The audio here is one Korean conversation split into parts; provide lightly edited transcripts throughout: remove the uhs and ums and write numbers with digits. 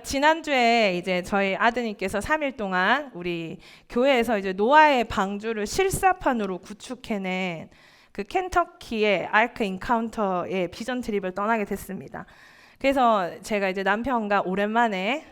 지난주에 이제 저희 아드님께서 3일 동안 우리 교회에서 이제 노아의 방주를 실사판으로 구축해낸 그 켄터키의 아크 인카운터의 비전 트립을 떠나게 됐습니다. 그래서 제가 이제 남편과 오랜만에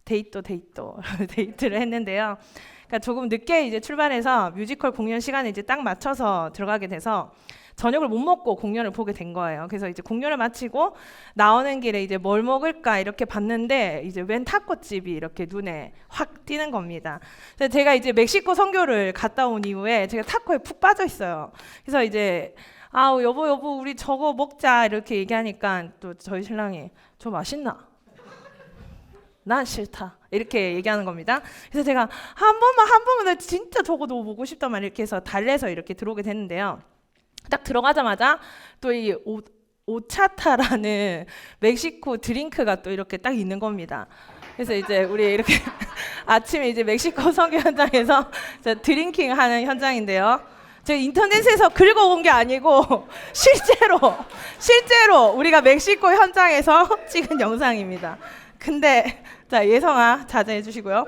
데이트를 했는데요. 그러니까 조금 늦게 이제 출발해서 뮤지컬 공연 시간에 이제 딱 맞춰서 들어가게 돼서 저녁을 못 먹고 공연을 보게 된 거예요. 그래서 이제 공연을 마치고 나오는 길에 이제 뭘 먹을까 이렇게 봤는데 이제 웬 타코집이 이렇게 눈에 확 띄는 겁니다. 그래서 제가 이제 멕시코 선교를 갔다 온 이후에 제가 타코에 푹 빠져 있어요. 그래서 이제 여보 우리 저거 먹자 이렇게 얘기하니까 또 저희 신랑이 저 맛있나? 난 싫다 이렇게 얘기하는 겁니다. 그래서 제가 한 번만 나 진짜 저거 너무 먹고 싶단 말이에요. 이렇게 해서 달래서 이렇게 들어오게 됐는데요. 딱 들어가자마자 또 이 오차타라는 멕시코 드링크가 또 이렇게 딱 있는 겁니다. 그래서 이제 우리 이렇게 아침에 이제 멕시코 선교 현장에서 드링킹 하는 현장인데요. 제가 인터넷에서 긁어온 게 아니고 실제로 우리가 멕시코 현장에서 찍은 영상입니다. 근데 자, 예성아 자제해 주시고요.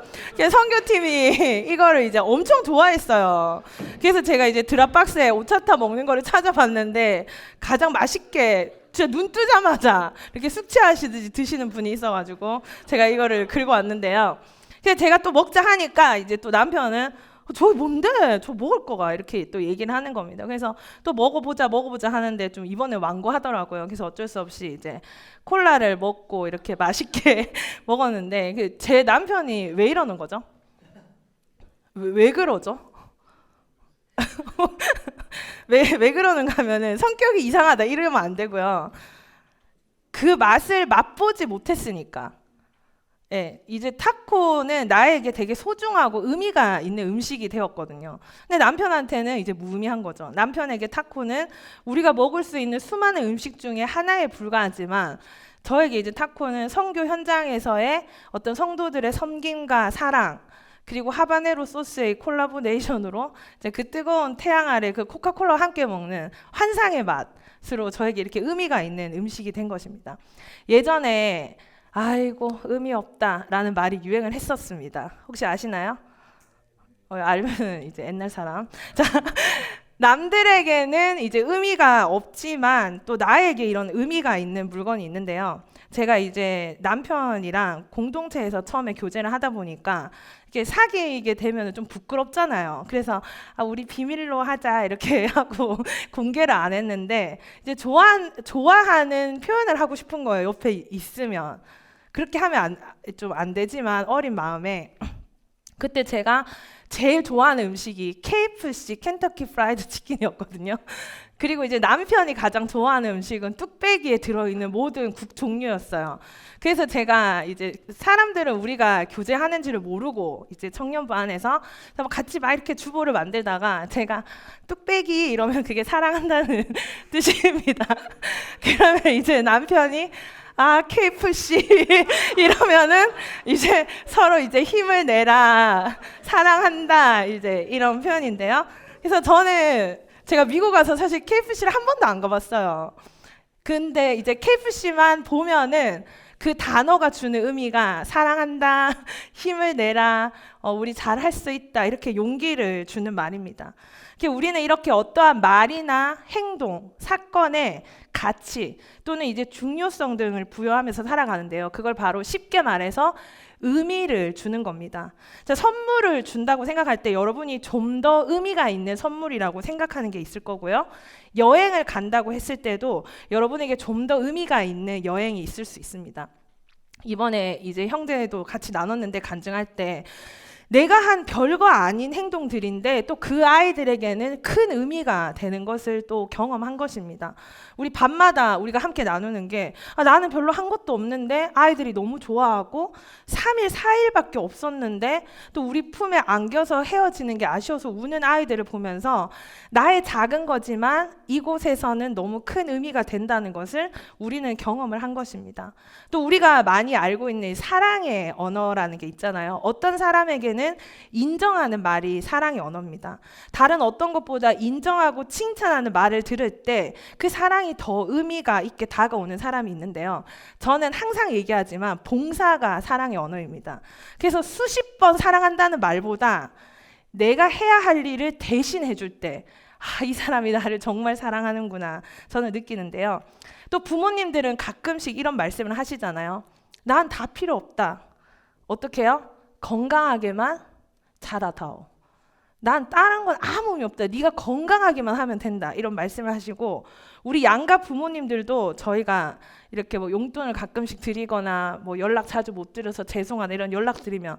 선교팀이 이거를 이제 엄청 좋아했어요. 그래서 제가 이제 드랍박스에 오차타 먹는 거를 찾아봤는데 가장 맛있게 진짜 눈 뜨자마자 이렇게 숙취하시듯이 드시는 분이 있어가지고 제가 이거를 긁어 왔는데요. 그래서 제가 또 먹자 하니까 이제 또 남편은 저 뭔데? 저 먹을 거가 이렇게 또 얘기를 하는 겁니다. 그래서 또 먹어보자 하는데 좀 이번에 완고하더라고요. 그래서 어쩔 수 없이 이제 콜라를 먹고 이렇게 맛있게 먹었는데 제 남편이 왜 이러는 거죠? 왜 그러죠? 왜 그러는가 하면은 성격이 이상하다 이러면 안 되고요. 그 맛을 맛보지 못했으니까. 예, 이제 타코는 나에게 되게 소중하고 의미가 있는 음식이 되었거든요. 근데 남편한테는 이제 무의미한 거죠. 남편에게 타코는 우리가 먹을 수 있는 수많은 음식 중에 하나에 불과하지만 저에게 이제 타코는 선교 현장에서의 어떤 성도들의 섬김과 사랑 그리고 하바네로 소스의 콜라보레이션으로 이제 그 뜨거운 태양 아래 그 코카콜라와 함께 먹는 환상의 맛으로 저에게 이렇게 의미가 있는 음식이 된 것입니다. 예전에 아이고 의미 없다라는 말이 유행을 했었습니다. 혹시 아시나요? 알면 이제 옛날 사람. 자, 남들에게는 이제 의미가 없지만 또 나에게 이런 의미가 있는 물건이 있는데요. 제가 이제 남편이랑 공동체에서 처음에 교제를 하다 보니까 이렇게 사귀게 되면 좀 부끄럽잖아요. 그래서 우리 비밀로 하자 이렇게 하고 공개를 안 했는데 이제 좋아하는 표현을 하고 싶은 거예요. 옆에 있으면. 그렇게 하면 좀 안 되지만 어린 마음에 그때 제가 제일 좋아하는 음식이 KFC 켄터키 프라이드 치킨이었거든요. 그리고 이제 남편이 가장 좋아하는 음식은 뚝배기에 들어있는 모든 국 종류였어요. 그래서 제가 이제 사람들은 우리가 교제하는지를 모르고 이제 청년부 안에서 같이 막 이렇게 주보를 만들다가 제가 뚝배기 이러면 그게 사랑한다는 뜻입니다. 그러면 이제 남편이 KFC 이러면은 이제 서로 이제 힘을 내라, 사랑한다 이제 이런 표현인데요. 그래서 제가 미국 가서 사실 KFC를 한 번도 안 가봤어요. 근데 이제 KFC만 보면은 그 단어가 주는 의미가 사랑한다, 힘을 내라, 우리 잘할 수 있다 이렇게 용기를 주는 말입니다. 우리는 이렇게 어떠한 말이나 행동, 사건에 가치 또는 이제 중요성 등을 부여하면서 살아가는데요. 그걸 바로 쉽게 말해서 의미를 주는 겁니다. 자, 선물을 준다고 생각할 때 여러분이 좀 더 의미가 있는 선물이라고 생각하는 게 있을 거고요. 여행을 간다고 했을 때도 여러분에게 좀 더 의미가 있는 여행이 있을 수 있습니다. 이번에 이제 형제도 같이 나눴는데 간증할 때 내가 한 별거 아닌 행동들인데 또 그 아이들에게는 큰 의미가 되는 것을 또 경험한 것입니다. 우리 밤마다 우리가 함께 나누는 게 나는 별로 한 것도 없는데 아이들이 너무 좋아하고 3일, 4일밖에 없었는데 또 우리 품에 안겨서 헤어지는 게 아쉬워서 우는 아이들을 보면서 나의 작은 거지만 이곳에서는 너무 큰 의미가 된다는 것을 우리는 경험을 한 것입니다. 또 우리가 많이 알고 있는 사랑의 언어라는 게 있잖아요. 어떤 사람에게는 때는 인정하는 말이 사랑의 언어입니다. 다른 어떤 것보다 인정하고 칭찬하는 말을 들을 때 그 사랑이 더 의미가 있게 다가오는 사람이 있는데요. 저는 항상 얘기하지만 봉사가 사랑의 언어입니다. 그래서 수십 번 사랑한다는 말보다 내가 해야 할 일을 대신 해줄 때 이 사람이 나를 정말 사랑하는구나 저는 느끼는데요. 또 부모님들은 가끔씩 이런 말씀을 하시잖아요. 난 다 필요 없다. 어떻게 해요? 건강하게만 자라다오. 난 다른 건 아무 의미 없다. 네가 건강하게만 하면 된다. 이런 말씀을 하시고, 우리 양가 부모님들도 저희가 이렇게 뭐 용돈을 가끔씩 드리거나 뭐 연락 자주 못 드려서 죄송하다 이런 연락 드리면,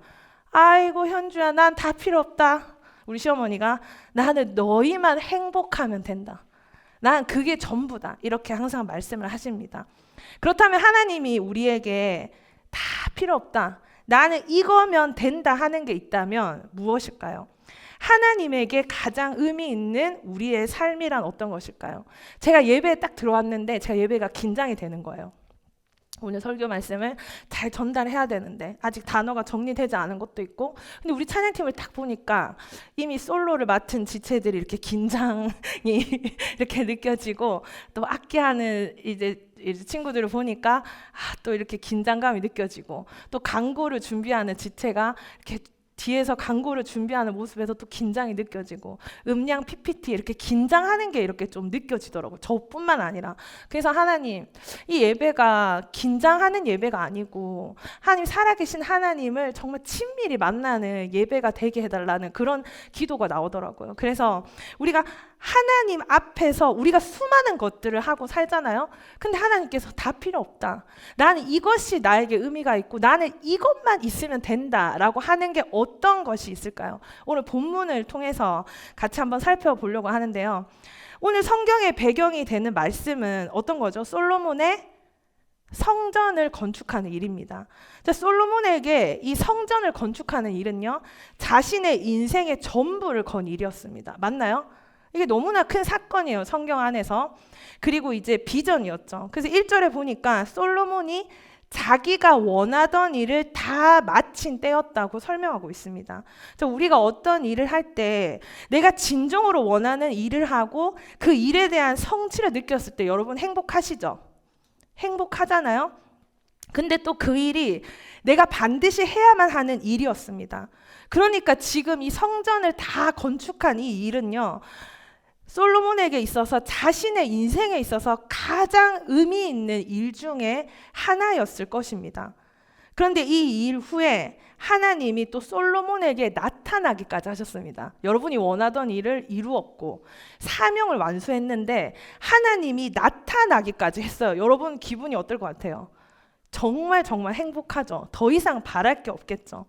아이고 현주야, 난 다 필요 없다. 우리 시어머니가 나는 너희만 행복하면 된다. 난 그게 전부다. 이렇게 항상 말씀을 하십니다. 그렇다면 하나님이 우리에게 다 필요 없다. 나는 이거면 된다 하는 게 있다면 무엇일까요? 하나님에게 가장 의미 있는 우리의 삶이란 어떤 것일까요? 제가 예배에 딱 들어왔는데 제가 예배가 긴장이 되는 거예요. 오늘 설교 말씀을 잘 전달해야 되는데 아직 단어가 정리되지 않은 것도 있고, 근데 우리 찬양팀을 딱 보니까 이미 솔로를 맡은 지체들이 이렇게 긴장이 이렇게 느껴지고, 또 악기하는 이제 친구들을 보니까 또 이렇게 긴장감이 느껴지고, 또 광고를 준비하는 지체가 이렇게 뒤에서 광고를 준비하는 모습에서 또 긴장이 느껴지고, 음량 PPT 이렇게 긴장하는 게 이렇게 좀 느껴지더라고요. 저뿐만 아니라. 그래서 하나님, 이 예배가 긴장하는 예배가 아니고 하나님, 살아계신 하나님을 정말 친밀히 만나는 예배가 되게 해달라는 그런 기도가 나오더라고요. 그래서 우리가 하나님 앞에서 우리가 수많은 것들을 하고 살잖아요. 근데 하나님께서 다 필요 없다. 나는 이것이 나에게 의미가 있고 나는 이것만 있으면 된다라고 하는 게 어떤 것이 있을까요? 오늘 본문을 통해서 같이 한번 살펴보려고 하는데요. 오늘 성경의 배경이 되는 말씀은 어떤 거죠? 솔로몬의 성전을 건축하는 일입니다. 솔로몬에게 이 성전을 건축하는 일은요, 자신의 인생의 전부를 건 일이었습니다. 맞나요? 이게 너무나 큰 사건이에요, 성경 안에서. 그리고 이제 비전이었죠. 그래서 1절에 보니까 솔로몬이 자기가 원하던 일을 다 마친 때였다고 설명하고 있습니다. 우리가 어떤 일을 할 때 내가 진정으로 원하는 일을 하고 그 일에 대한 성취를 느꼈을 때 여러분 행복하시죠? 행복하잖아요? 근데 또 그 일이 내가 반드시 해야만 하는 일이었습니다. 그러니까 지금 이 성전을 다 건축한 이 일은요, 솔로몬에게 있어서 자신의 인생에 있어서 가장 의미 있는 일 중에 하나였을 것입니다. 그런데 이 일 후에 하나님이 또 솔로몬에게 나타나기까지 하셨습니다. 여러분이 원하던 일을 이루었고 사명을 완수했는데 하나님이 나타나기까지 했어요. 여러분 기분이 어떨 것 같아요? 정말 정말 행복하죠. 더 이상 바랄 게 없겠죠.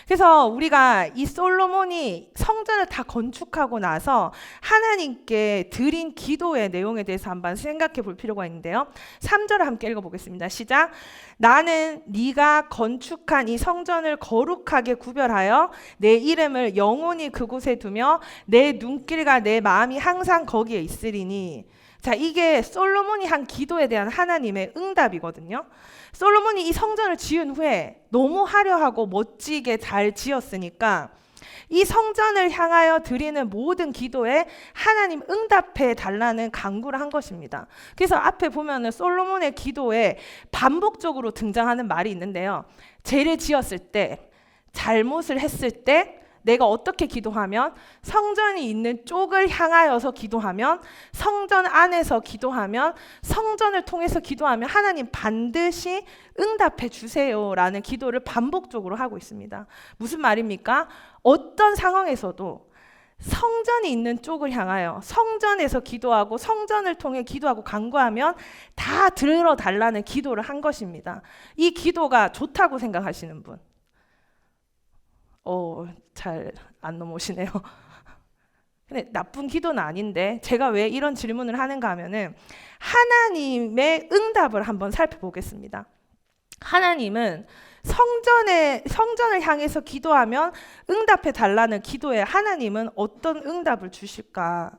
그래서 우리가 이 솔로몬이 성전을 다 건축하고 나서 하나님께 드린 기도의 내용에 대해서 한번 생각해 볼 필요가 있는데요. 3절을 함께 읽어보겠습니다. 시작. 나는 네가 건축한 이 성전을 거룩하게 구별하여 내 이름을 영원히 그곳에 두며 내 눈길과 내 마음이 항상 거기에 있으리니. 자, 이게 솔로몬이 한 기도에 대한 하나님의 응답이거든요. 솔로몬이 이 성전을 지은 후에 너무 화려하고 멋지게 잘 지었으니까 이 성전을 향하여 드리는 모든 기도에 하나님 응답해 달라는 간구를 한 것입니다. 그래서 앞에 보면은 솔로몬의 기도에 반복적으로 등장하는 말이 있는데요. 죄를 지었을 때, 잘못을 했을 때 내가 어떻게 기도하면, 성전이 있는 쪽을 향하여서 기도하면, 성전 안에서 기도하면, 성전을 통해서 기도하면 하나님 반드시 응답해 주세요라는 기도를 반복적으로 하고 있습니다. 무슨 말입니까? 어떤 상황에서도 성전이 있는 쪽을 향하여 성전에서 기도하고 성전을 통해 기도하고 간구하면 다 들어달라는 기도를 한 것입니다. 이 기도가 좋다고 생각하시는 분? 잘 안 넘어오시네요. 근데 나쁜 기도는 아닌데 제가 왜 이런 질문을 하는가 하면은 하나님의 응답을 한번 살펴보겠습니다. 하나님은 성전을 향해서 기도하면 응답해 달라는 기도에 하나님은 어떤 응답을 주실까?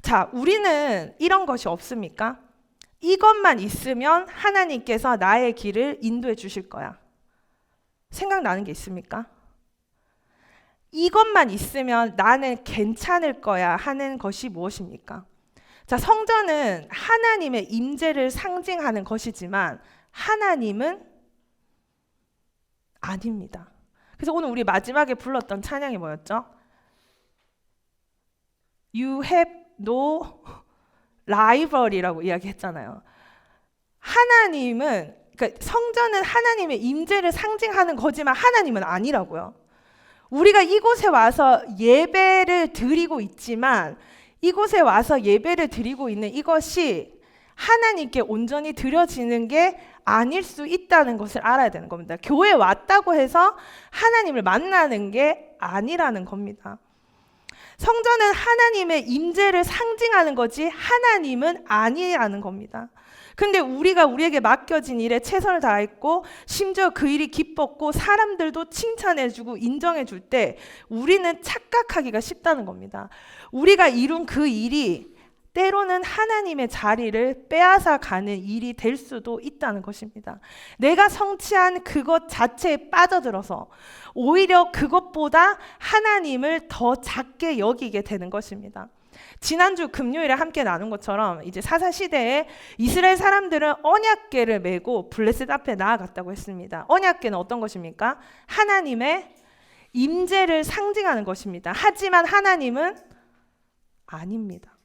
자, 우리는 이런 것이 없습니까? 이것만 있으면 하나님께서 나의 길을 인도해 주실 거야. 생각나는 게 있습니까? 이것만 있으면 나는 괜찮을 거야 하는 것이 무엇입니까? 자, 성전은 하나님의 임재를 상징하는 것이지만 하나님은 아닙니다. 그래서 오늘 우리 마지막에 불렀던 찬양이 뭐였죠? You have no rival이라고 이야기했잖아요. 하나님은, 그러니까 성전은 하나님의 임재를 상징하는 거지만 하나님은 아니라고요. 우리가 이곳에 와서 예배를 드리고 있지만 이곳에 와서 예배를 드리고 있는 이것이 하나님께 온전히 드려지는 게 아닐 수 있다는 것을 알아야 되는 겁니다. 교회에 왔다고 해서 하나님을 만나는 게 아니라는 겁니다. 성전은 하나님의 임재를 상징하는 거지 하나님은 아니라는 겁니다. 근데 우리가 우리에게 맡겨진 일에 최선을 다했고 심지어 그 일이 기뻤고 사람들도 칭찬해주고 인정해줄 때 우리는 착각하기가 쉽다는 겁니다. 우리가 이룬 그 일이 때로는 하나님의 자리를 빼앗아 가는 일이 될 수도 있다는 것입니다. 내가 성취한 그것 자체에 빠져들어서 오히려 그것보다 하나님을 더 작게 여기게 되는 것입니다. 지난주 금요일에 함께 나눈 것처럼 이제 사사시대에 이스라엘 사람들은 언약궤를 메고 블레셋 앞에 나아갔다고 했습니다. 언약궤는 어떤 것입니까? 하나님의 임재를 상징하는 것입니다. 하지만 하나님은 아닙니다.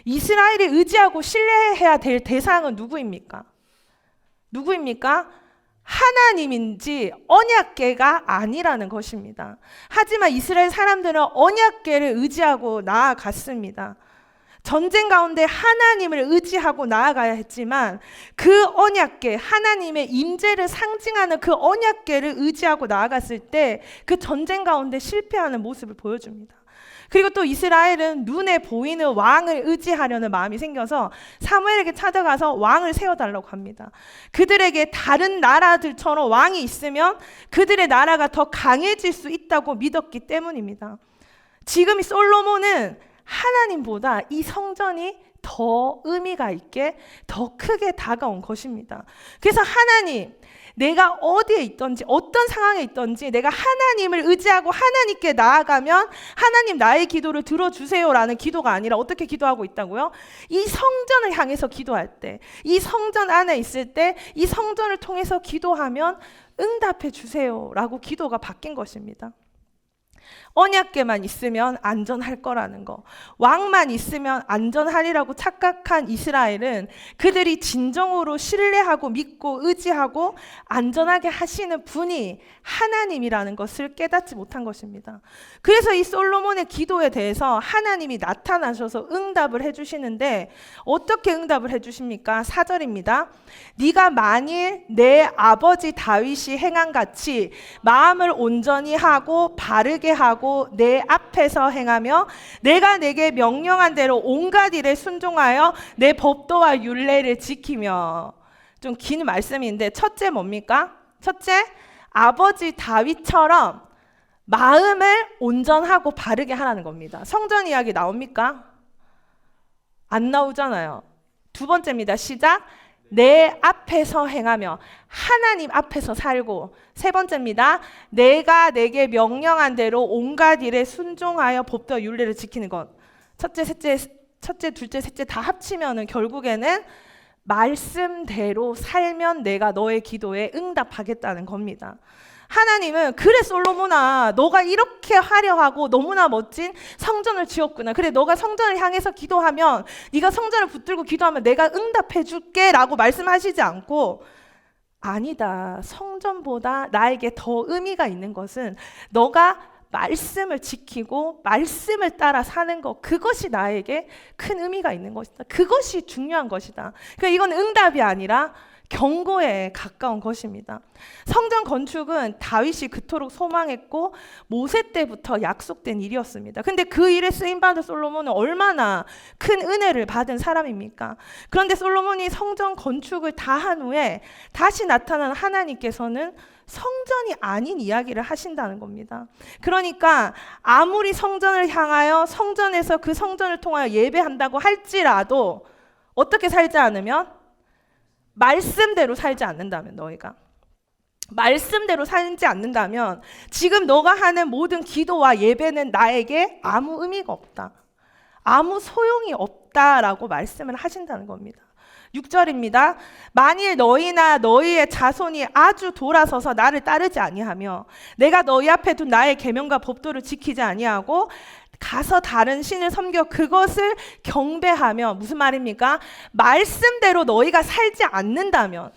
이스라엘이 의지하고 신뢰해야 될 대상은 누구입니까? 누구입니까? 하나님인지 언약궤가 아니라는 것입니다. 하지만 이스라엘 사람들은 언약궤를 의지하고 나아갔습니다. 전쟁 가운데 하나님을 의지하고 나아가야 했지만 그 언약궤, 하나님의 임재를 상징하는 그 언약궤를 의지하고 나아갔을 때 그 전쟁 가운데 실패하는 모습을 보여줍니다. 그리고 또 이스라엘은 눈에 보이는 왕을 의지하려는 마음이 생겨서 사무엘에게 찾아가서 왕을 세워달라고 합니다. 그들에게 다른 나라들처럼 왕이 있으면 그들의 나라가 더 강해질 수 있다고 믿었기 때문입니다. 지금 이 솔로몬은 하나님보다 이 성전이 더 의미가 있게 더 크게 다가온 것입니다. 그래서 하나님, 내가 어디에 있든지 어떤 상황에 있든지 내가 하나님을 의지하고 하나님께 나아가면 하나님 나의 기도를 들어주세요라는 기도가 아니라 어떻게 기도하고 있다고요? 이 성전을 향해서 기도할 때, 이 성전 안에 있을 때 이 성전을 통해서 기도하면 응답해 주세요라고 기도가 바뀐 것입니다. 언약궤만 있으면 안전할 거라는 거, 왕만 있으면 안전하리라고 착각한 이스라엘은 그들이 진정으로 신뢰하고 믿고 의지하고 안전하게 하시는 분이 하나님이라는 것을 깨닫지 못한 것입니다. 그래서 이 솔로몬의 기도에 대해서 하나님이 나타나셔서 응답을 해주시는데 어떻게 응답을 해주십니까? 4절입니다. 네가 만일 내 아버지 다윗이 행한 같이 마음을 온전히 하고 바르게 하고 내 앞에서 행하며 내가 내게 명령한 대로 온갖 일에 순종하여 내 법도와 율례를 지키며. 좀 긴 말씀인데 첫째 뭡니까? 첫째, 아버지 다윗처럼 마음을 온전하고 바르게 하라는 겁니다. 성전 이야기 나옵니까? 안 나오잖아요. 두 번째입니다. 시작. 내 앞에서 행하며 하나님 앞에서 살고. 세 번째입니다. 내가 내게 명령한 대로 온갖 일에 순종하여 법도와 율례를 지키는 것. 첫째, 둘째, 셋째 다 합치면은 결국에는 말씀대로 살면 내가 너의 기도에 응답하겠다는 겁니다. 하나님은 그래 솔로몬아, 너가 이렇게 화려하고 너무나 멋진 성전을 지었구나. 그래 너가 성전을 향해서 기도하면, 네가 성전을 붙들고 기도하면 내가 응답해 줄게 라고 말씀하시지 않고, 아니다, 성전보다 나에게 더 의미가 있는 것은 너가 말씀을 지키고 말씀을 따라 사는 것, 그것이 나에게 큰 의미가 있는 것이다. 그것이 중요한 것이다. 그러니까 이건 응답이 아니라 경고에 가까운 것입니다. 성전 건축은 다윗이 그토록 소망했고 모세 때부터 약속된 일이었습니다. 근데 그 일에 쓰임받은 솔로몬은 얼마나 큰 은혜를 받은 사람입니까? 그런데 솔로몬이 성전 건축을 다 한 후에 다시 나타난 하나님께서는 성전이 아닌 이야기를 하신다는 겁니다. 그러니까 아무리 성전을 향하여 성전에서 그 성전을 통하여 예배한다고 할지라도 어떻게 살지 않으면, 말씀대로 살지 않는다면, 너희가 말씀대로 살지 않는다면 지금 너가 하는 모든 기도와 예배는 나에게 아무 의미가 없다. 아무 소용이 없다라고 말씀을 하신다는 겁니다. 6절입니다. 만일 너희나 너희의 자손이 아주 돌아서서 나를 따르지 아니하며 내가 너희 앞에 둔 나의 계명과 법도를 지키지 아니하고 가서 다른 신을 섬겨 그것을 경배하며, 무슨 말입니까? 말씀대로 너희가 살지 않는다면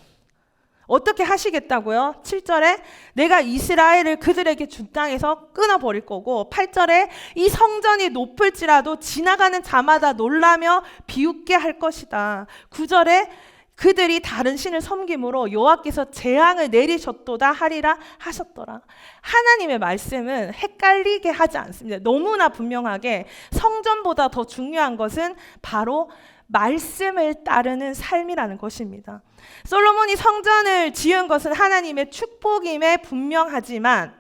어떻게 하시겠다고요? 7절에 내가 이스라엘을 그들에게 준 땅에서 끊어버릴 거고, 8절에 이 성전이 높을지라도 지나가는 자마다 놀라며 비웃게 할 것이다. 9절에 그들이 다른 신을 섬김으로 여호와께서 재앙을 내리셨도다 하리라 하셨더라. 하나님의 말씀은 헷갈리게 하지 않습니다. 너무나 분명하게 성전보다 더 중요한 것은 바로 말씀을 따르는 삶이라는 것입니다. 솔로몬이 성전을 지은 것은 하나님의 축복임에 분명하지만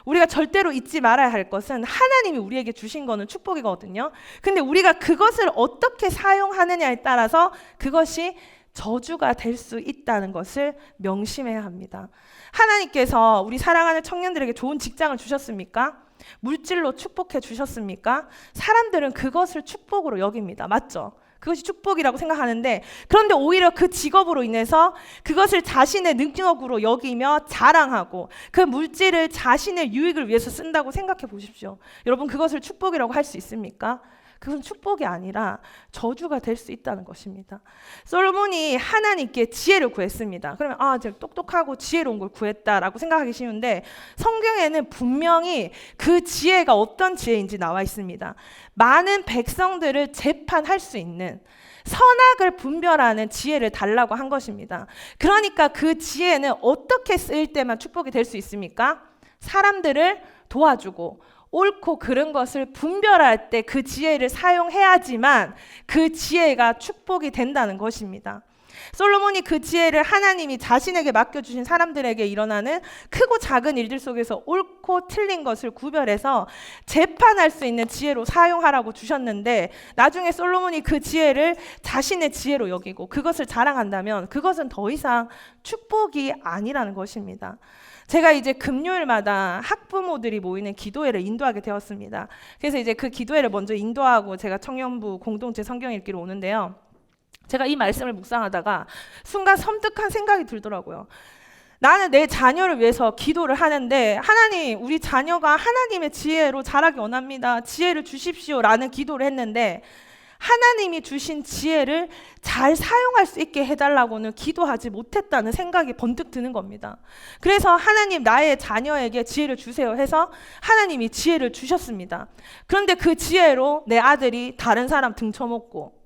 우리가 절대로 잊지 말아야 할 것은 하나님이 우리에게 주신 거는 축복이거든요. 근데 우리가 그것을 어떻게 사용하느냐에 따라서 그것이 저주가 될 수 있다는 것을 명심해야 합니다. 하나님께서 우리 사랑하는 청년들에게 좋은 직장을 주셨습니까? 물질로 축복해 주셨습니까? 사람들은 그것을 축복으로 여깁니다. 맞죠? 그것이 축복이라고 생각하는데, 그런데 오히려 그 직업으로 인해서 그것을 자신의 능력으로 여기며 자랑하고 그 물질을 자신의 유익을 위해서 쓴다고 생각해 보십시오. 여러분, 그것을 축복이라고 할 수 있습니까? 그건 축복이 아니라 저주가 될 수 있다는 것입니다. 솔로몬이 하나님께 지혜를 구했습니다. 그러면 제가 똑똑하고 지혜로운 걸 구했다라고 생각하기 쉬운데, 성경에는 분명히 그 지혜가 어떤 지혜인지 나와 있습니다. 많은 백성들을 재판할 수 있는, 선악을 분별하는 지혜를 달라고 한 것입니다. 그러니까 그 지혜는 어떻게 쓰일 때만 축복이 될 수 있습니까? 사람들을 도와주고 옳고 그른 것을 분별할 때 그 지혜를 사용해야지만 그 지혜가 축복이 된다는 것입니다. 솔로몬이 그 지혜를 하나님이 자신에게 맡겨주신 사람들에게 일어나는 크고 작은 일들 속에서 옳고 틀린 것을 구별해서 재판할 수 있는 지혜로 사용하라고 주셨는데, 나중에 솔로몬이 그 지혜를 자신의 지혜로 여기고 그것을 자랑한다면 그것은 더 이상 축복이 아니라는 것입니다. 제가 이제 금요일마다 학부모들이 모이는 기도회를 인도하게 되었습니다. 그래서 이제 그 기도회를 먼저 인도하고 제가 청년부 공동체 성경 읽기로 오는데요. 제가 이 말씀을 묵상하다가 순간 섬뜩한 생각이 들더라고요. 나는 내 자녀를 위해서 기도를 하는데, 하나님, 우리 자녀가 하나님의 지혜로 자라기 원합니다. 지혜를 주십시오 라는 기도를 했는데, 하나님이 주신 지혜를 잘 사용할 수 있게 해달라고는 기도하지 못했다는 생각이 번뜩 드는 겁니다. 그래서 하나님, 나의 자녀에게 지혜를 주세요 해서 하나님이 지혜를 주셨습니다. 그런데 그 지혜로 내 아들이 다른 사람 등쳐먹고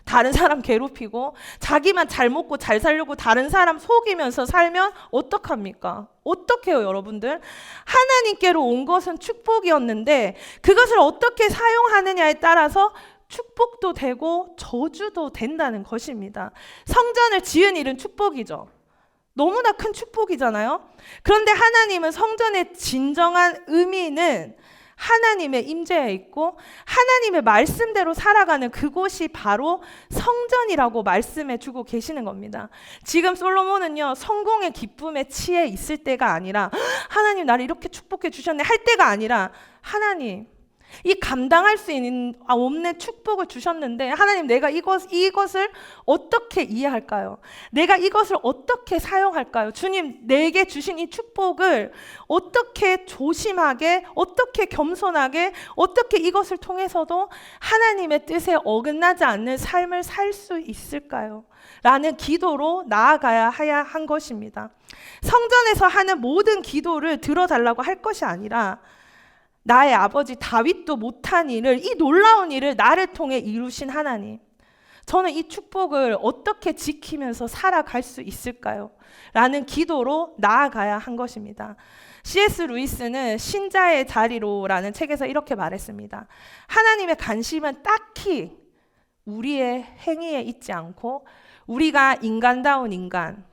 다른 사람 괴롭히고 자기만 잘 먹고 잘 살려고 다른 사람 속이면서 살면 어떡합니까? 어떡해요, 여러분들? 하나님께로 온 것은 축복이었는데 그것을 어떻게 사용하느냐에 따라서 축복도 되고 저주도 된다는 것입니다. 성전을 지은 일은 축복이죠. 너무나 큰 축복이잖아요. 그런데 하나님은 성전의 진정한 의미는 하나님의 임재에 있고 하나님의 말씀대로 살아가는 그곳이 바로 성전이라고 말씀해 주고 계시는 겁니다. 지금 솔로몬은요, 성공의 기쁨에 취해 있을 때가 아니라 하나님 나를 이렇게 축복해 주셨네 할 때가 아니라, 하나님 이 감당할 수 있는 없는 축복을 주셨는데 하나님, 내가 이것을 어떻게 이해할까요? 내가 이것을 어떻게 사용할까요? 주님, 내게 주신 이 축복을 어떻게 조심하게, 어떻게 겸손하게, 어떻게 이것을 통해서도 하나님의 뜻에 어긋나지 않는 삶을 살 수 있을까요? 라는 기도로 나아가야 한 것입니다. 성전에서 하는 모든 기도를 들어달라고 할 것이 아니라, 나의 아버지 다윗도 못한 일을, 이 놀라운 일을 나를 통해 이루신 하나님, 저는 이 축복을 어떻게 지키면서 살아갈 수 있을까요? 라는 기도로 나아가야 한 것입니다. C.S. 루이스는 신자의 자리로 라는 책에서 이렇게 말했습니다. 하나님의 관심은 딱히 우리의 행위에 있지 않고 우리가 인간다운 인간,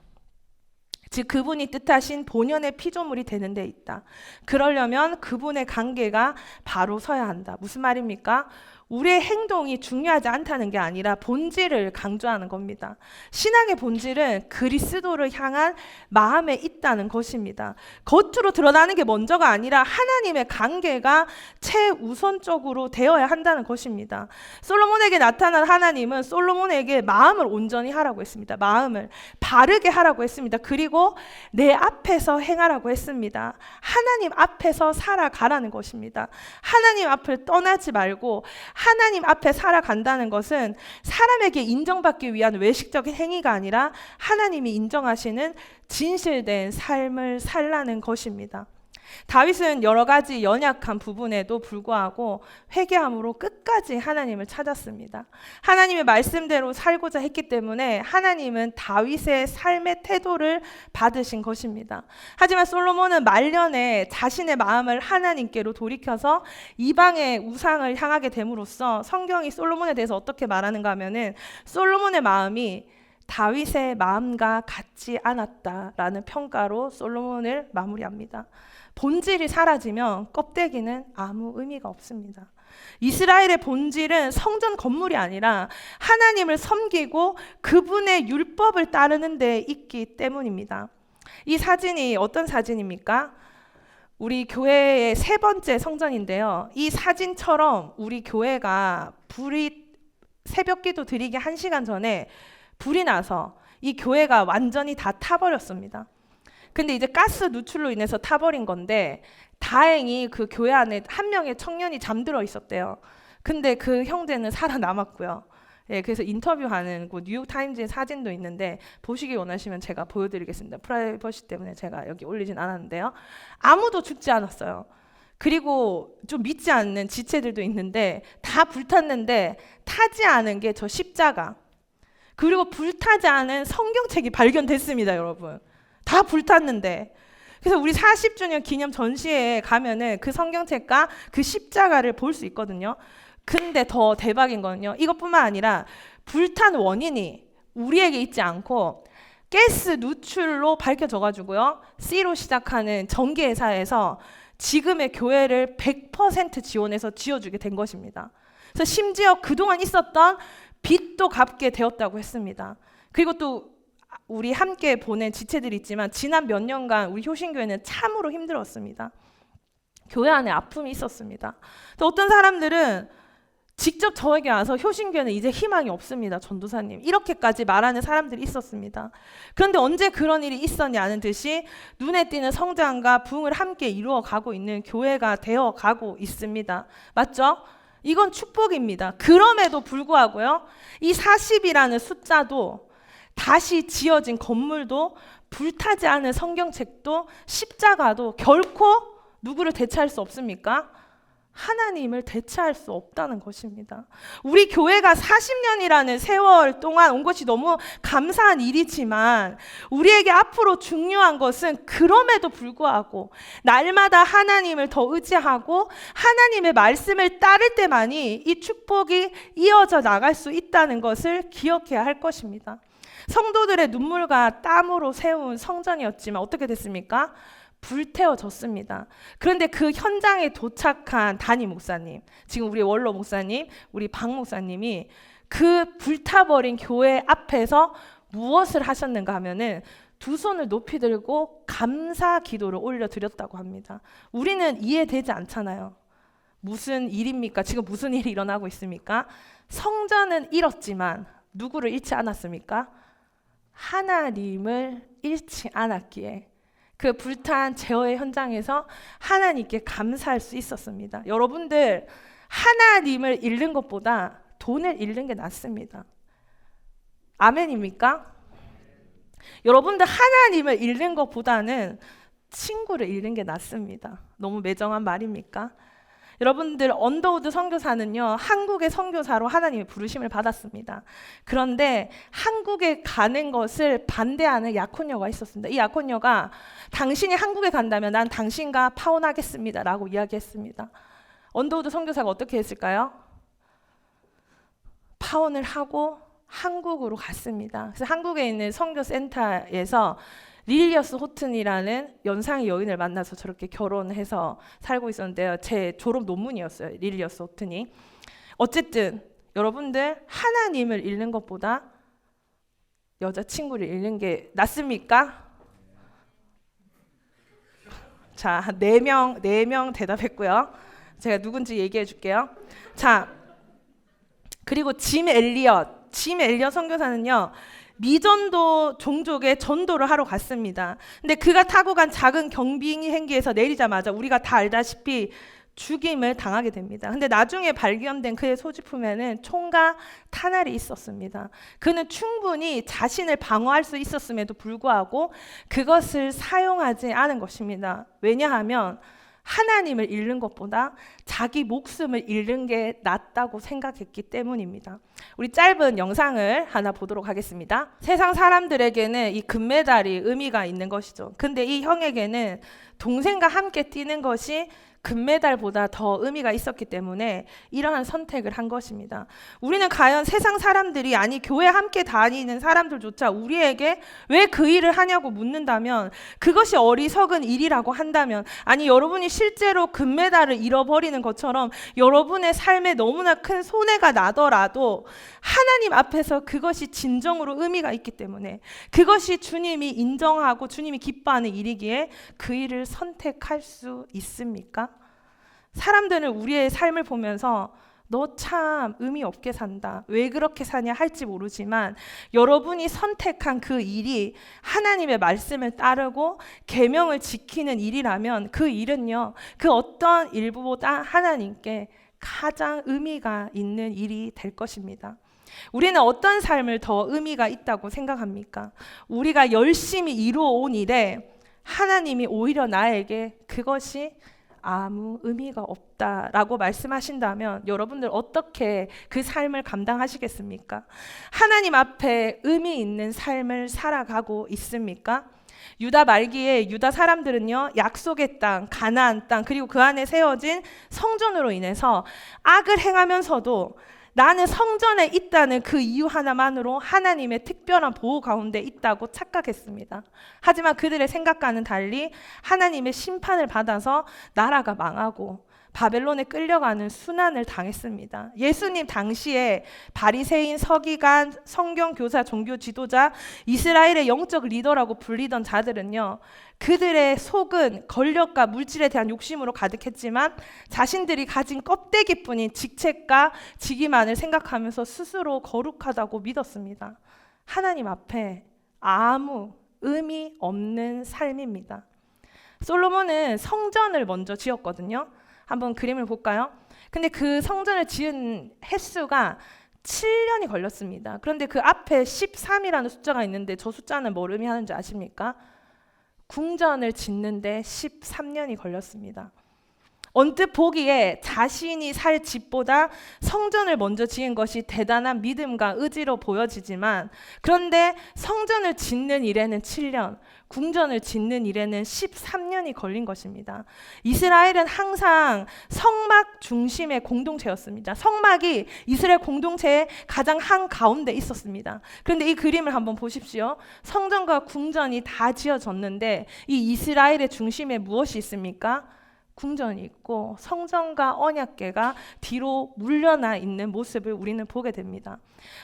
즉 그분이 뜻하신 본연의 피조물이 되는 데 있다. 그러려면 그분의 관계가 바로 서야 한다. 무슨 말입니까? 우리의 행동이 중요하지 않다는 게 아니라 본질을 강조하는 겁니다. 신앙의 본질은 그리스도를 향한 마음에 있다는 것입니다. 겉으로 드러나는 게 먼저가 아니라 하나님의 관계가 최우선적으로 되어야 한다는 것입니다. 솔로몬에게 나타난 하나님은 솔로몬에게 마음을 온전히 하라고 했습니다. 마음을 바르게 하라고 했습니다. 그리고 내 앞에서 행하라고 했습니다. 하나님 앞에서 살아가라는 것입니다. 하나님 앞을 떠나지 말고 하나님 앞에 살아간다는 것은 사람에게 인정받기 위한 외식적인 행위가 아니라 하나님이 인정하시는 진실된 삶을 살라는 것입니다. 다윗은 여러 가지 연약한 부분에도 불구하고 회개함으로 끝까지 하나님을 찾았습니다. 하나님의 말씀대로 살고자 했기 때문에 하나님은 다윗의 삶의 태도를 받으신 것입니다. 하지만 솔로몬은 말년에 자신의 마음을 하나님께로 돌이켜서 이방의 우상을 향하게 됨으로써 성경이 솔로몬에 대해서 어떻게 말하는가 하면은 솔로몬의 마음이 다윗의 마음과 같지 않았다라는 평가로 솔로몬을 마무리합니다. 본질이 사라지면 껍데기는 아무 의미가 없습니다. 이스라엘의 본질은 성전 건물이 아니라 하나님을 섬기고 그분의 율법을 따르는 데 있기 때문입니다. 이 사진이 어떤 사진입니까? 우리 교회의 세 번째 성전인데요. 이 사진처럼 우리 교회가 새벽 기도 드리기 1시간 전에 불이 나서 이 교회가 완전히 다 타버렸습니다. 근데 이제 가스 누출로 인해서 타버린 건데 다행히 그 교회 안에 한 명의 청년이 잠들어 있었대요. 근데 그 형제는 살아남았고요. 예, 그래서 인터뷰하는 그 뉴욕타임즈의 사진도 있는데 보시기 원하시면 제가 보여드리겠습니다. 프라이버시 때문에 제가 여기 올리진 않았는데요. 아무도 죽지 않았어요. 그리고 좀 믿지 않는 지체들도 있는데 다 불탔는데 타지 않은 게 저 십자가, 그리고 불타지 않은 성경책이 발견됐습니다, 여러분. 다 불탔는데. 그래서 우리 40주년 기념 전시회에 가면은 그 성경책과 그 십자가를 볼 수 있거든요. 근데 더 대박인 거는요, 이것뿐만 아니라 불탄 원인이 우리에게 있지 않고 가스 누출로 밝혀져 가지고요, C로 시작하는 전기회사에서 지금의 교회를 100% 지원해서 지어주게 된 것입니다. 그래서 심지어 그동안 있었던 빚도 갚게 되었다고 했습니다. 그리고 또 우리 함께 보낸 지체들이 있지만 지난 몇 년간 우리 효신교회는 참으로 힘들었습니다. 교회 안에 아픔이 있었습니다. 또 어떤 사람들은 직접 저에게 와서 효신교회는 이제 희망이 없습니다, 전도사님, 이렇게까지 말하는 사람들이 있었습니다. 그런데 언제 그런 일이 있었냐는 듯이 눈에 띄는 성장과 부흥을 함께 이루어가고 있는 교회가 되어가고 있습니다. 맞죠? 이건 축복입니다. 그럼에도 불구하고요, 이 40이라는 숫자도, 다시 지어진 건물도, 불타지 않은 성경책도, 십자가도 결코 누구를 대체할 수 없습니까? 하나님을 대체할 수 없다는 것입니다. 우리 교회가 40년이라는 세월 동안 온 것이 너무 감사한 일이지만 우리에게 앞으로 중요한 것은 그럼에도 불구하고 날마다 하나님을 더 의지하고 하나님의 말씀을 따를 때만이 이 축복이 이어져 나갈 수 있다는 것을 기억해야 할 것입니다. 성도들의 눈물과 땀으로 세운 성전이었지만 어떻게 됐습니까? 불태워졌습니다. 그런데 그 현장에 도착한 담임 목사님, 지금 우리 원로 목사님, 우리 박 목사님이 그 불타버린 교회 앞에서 무엇을 하셨는가 하면은 두 손을 높이 들고 감사 기도를 올려드렸다고 합니다. 우리는 이해되지 않잖아요. 무슨 일입니까? 지금 무슨 일이 일어나고 있습니까? 성전은 잃었지만 누구를 잃지 않았습니까? 하나님을 잃지 않았기에 그 불탄 제어의 현장에서 하나님께 감사할 수 있었습니다. 여러분들, 하나님을 잃는 것보다 돈을 잃는 게 낫습니다. 아멘입니까? 여러분들, 하나님을 잃는 것보다는 친구를 잃는 게 낫습니다. 너무 매정한 말입니까? 여러분들, 언더우드 선교사는요, 한국의 선교사로 하나님의 부르심을 받았습니다. 그런데 한국에 가는 것을 반대하는 약혼녀가 있었습니다. 이 약혼녀가 당신이 한국에 간다면 난 당신과 파혼하겠습니다 라고 이야기했습니다. 언더우드 선교사가 어떻게 했을까요? 파혼을 하고 한국으로 갔습니다. 그래서 한국에 있는 선교센터에서 릴리어스 호튼이라는 연상의 여인을 만나서 저렇게 결혼해서 살고 있었는데요. 제 졸업 논문이었어요, 릴리어스 호튼이. 어쨌든 여러분들 하나님을 잃는 것보다 여자친구를 잃는 게 낫습니까? 자, 4명 대답했고요. 제가 누군지 얘기해 줄게요. 자, 그리고 짐 엘리엇 선교사는요. 미전도 종족의 전도를 하러 갔습니다. 근데 그가 타고 간 작은 경비 행기에서 내리자마자 우리가 다 알다시피 죽임을 당하게 됩니다. 근데 나중에 발견된 그의 소지품에는 총과 탄알이 있었습니다. 그는 충분히 자신을 방어할 수 있었음에도 불구하고 그것을 사용하지 않은 것입니다. 왜냐하면 하나님을 잃는 것보다 자기 목숨을 잃는 게 낫다고 생각했기 때문입니다. 우리 짧은 영상을 하나 보도록 하겠습니다. 세상 사람들에게는 이 금메달이 의미가 있는 것이죠. 근데 이 형에게는 동생과 함께 뛰는 것이 금메달보다 더 의미가 있었기 때문에 이러한 선택을 한 것입니다. 우리는 과연 세상 사람들이, 아니 교회 함께 다니는 사람들조차 우리에게 왜 그 일을 하냐고 묻는다면, 그것이 어리석은 일이라고 한다면, 아니 여러분이 실제로 금메달을 잃어버리는 것처럼 여러분의 삶에 너무나 큰 손해가 나더라도 하나님 앞에서 그것이 진정으로 의미가 있기 때문에, 그것이 주님이 인정하고 주님이 기뻐하는 일이기에 그 일을 선택할 수 있습니까? 사람들은 우리의 삶을 보면서 너 참 의미 없게 산다, 왜 그렇게 사냐 할지 모르지만, 여러분이 선택한 그 일이 하나님의 말씀을 따르고 계명을 지키는 일이라면 그 일은요, 그 어떤 일보다 하나님께 가장 의미가 있는 일이 될 것입니다. 우리는 어떤 삶을 더 의미가 있다고 생각합니까? 우리가 열심히 이루어온 일에 하나님이 오히려 나에게 그것이 아무 의미가 없다라고 말씀하신다면 여러분들 어떻게 그 삶을 감당하시겠습니까? 하나님 앞에 의미 있는 삶을 살아가고 있습니까? 유다 말기에 유다 사람들은요, 약속의 땅, 가나안 땅, 그리고 그 안에 세워진 성전으로 인해서 악을 행하면서도 나는 성전에 있다는 그 이유 하나만으로 하나님의 특별한 보호 가운데 있다고 착각했습니다. 하지만 그들의 생각과는 달리 하나님의 심판을 받아서 나라가 망하고 바벨론에 끌려가는 순환을 당했습니다. 예수님 당시에 바리새인, 서기관, 성경교사, 종교 지도자, 이스라엘의 영적 리더라고 불리던 자들은요, 그들의 속은 권력과 물질에 대한 욕심으로 가득했지만 자신들이 가진 껍데기뿐인 직책과 직위만을 생각하면서 스스로 거룩하다고 믿었습니다. 하나님 앞에 아무 의미 없는 삶입니다. 솔로몬은 성전을 먼저 지었거든요. 한번 그림을 볼까요? 근데 그 성전을 지은 횟수가 7년이 걸렸습니다. 그런데 그 앞에 13이라는 숫자가 있는데 저 숫자는 뭘 의미하는지 아십니까? 궁전을 짓는데 13년이 걸렸습니다. 언뜻 보기에 자신이 살 집보다 성전을 먼저 지은 것이 대단한 믿음과 의지로 보여지지만, 그런데 성전을 짓는 일에는 7년, 궁전을 짓는 일에는 13년이 걸린 것입니다. 이스라엘은 항상 성막 중심의 공동체였습니다. 성막이 이스라엘 공동체의 가장 한가운데 있었습니다. 그런데 이 그림을 한번 보십시오. 성전과 궁전이 다 지어졌는데 이 이스라엘의 중심에 무엇이 있습니까? 궁전이 있고 성전과 언약궤가 뒤로 물려나 있는 모습을 우리는 보게 됩니다.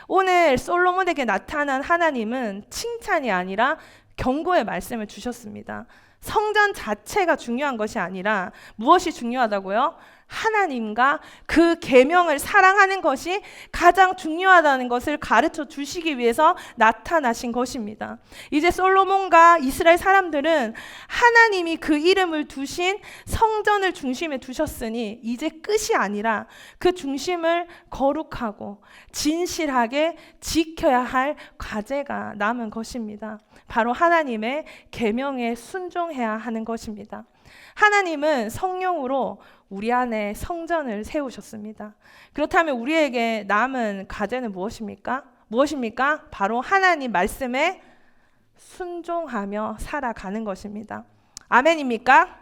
오늘 솔로몬에게 나타난 하나님은 칭찬이 아니라 경고의 말씀을 주셨습니다. 성전 자체가 중요한 것이 아니라 무엇이 중요하다고요? 하나님과 그 계명을 사랑하는 것이 가장 중요하다는 것을 가르쳐 주시기 위해서 나타나신 것입니다. 이제 솔로몬과 이스라엘 사람들은 하나님이 그 이름을 두신 성전을 중심에 두셨으니 이제 끝이 아니라 그 중심을 거룩하고 진실하게 지켜야 할 과제가 남은 것입니다. 바로 하나님의 계명에 순종해야 하는 것입니다. 하나님은 성령으로 우리 안에 성전을 세우셨습니다. 그렇다면 우리에게 남은 과제는 무엇입니까? 바로 하나님 말씀에 순종하며 살아가는 것입니다. 아멘입니까?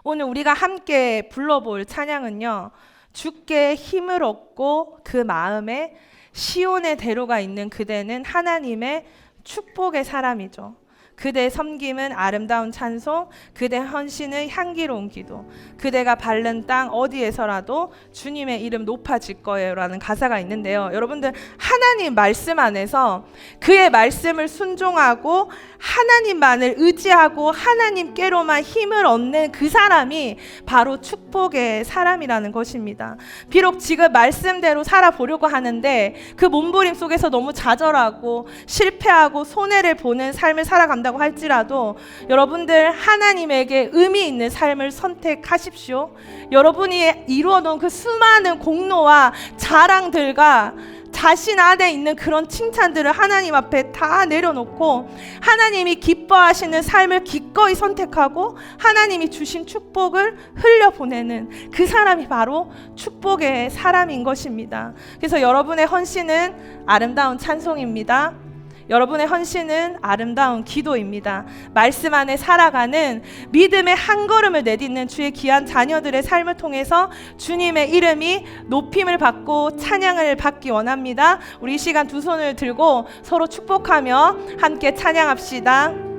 오늘 우리가 함께 불러볼 찬양은요, 주께 힘을 얻고 그 마음에 시온의 대로가 있는 그대는 하나님의 축복의 사람이죠. 그대 섬김은 아름다운 찬송, 그대 헌신은 향기로운 기도, 그대가 밟는 땅 어디에서라도 주님의 이름 높아질 거예요 라는 가사가 있는데요. 여러분들, 하나님 말씀 안에서 그의 말씀을 순종하고 하나님만을 의지하고 하나님께로만 힘을 얻는 그 사람이 바로 축복의 사람이라는 것입니다. 비록 지금 말씀대로 살아보려고 하는데 그 몸부림 속에서 너무 좌절하고 실패하고 손해를 보는 삶을 살아간다고 할지라도 여러분들, 하나님에게 의미 있는 삶을 선택하십시오. 여러분이 이루어놓은 그 수많은 공로와 자랑들과 자신 안에 있는 그런 칭찬들을 하나님 앞에 다 내려놓고 하나님이 기뻐하시는 삶을 기꺼이 선택하고 하나님이 주신 축복을 흘려보내는 그 사람이 바로 축복의 사람인 것입니다. 그래서 여러분의 헌신은 아름다운 찬송입니다. 여러분의 헌신은 아름다운 기도입니다. 말씀 안에 살아가는 믿음의 한 걸음을 내딛는 주의 귀한 자녀들의 삶을 통해서 주님의 이름이 높임을 받고 찬양을 받기 원합니다. 우리 이 시간 두 손을 들고 서로 축복하며 함께 찬양합시다.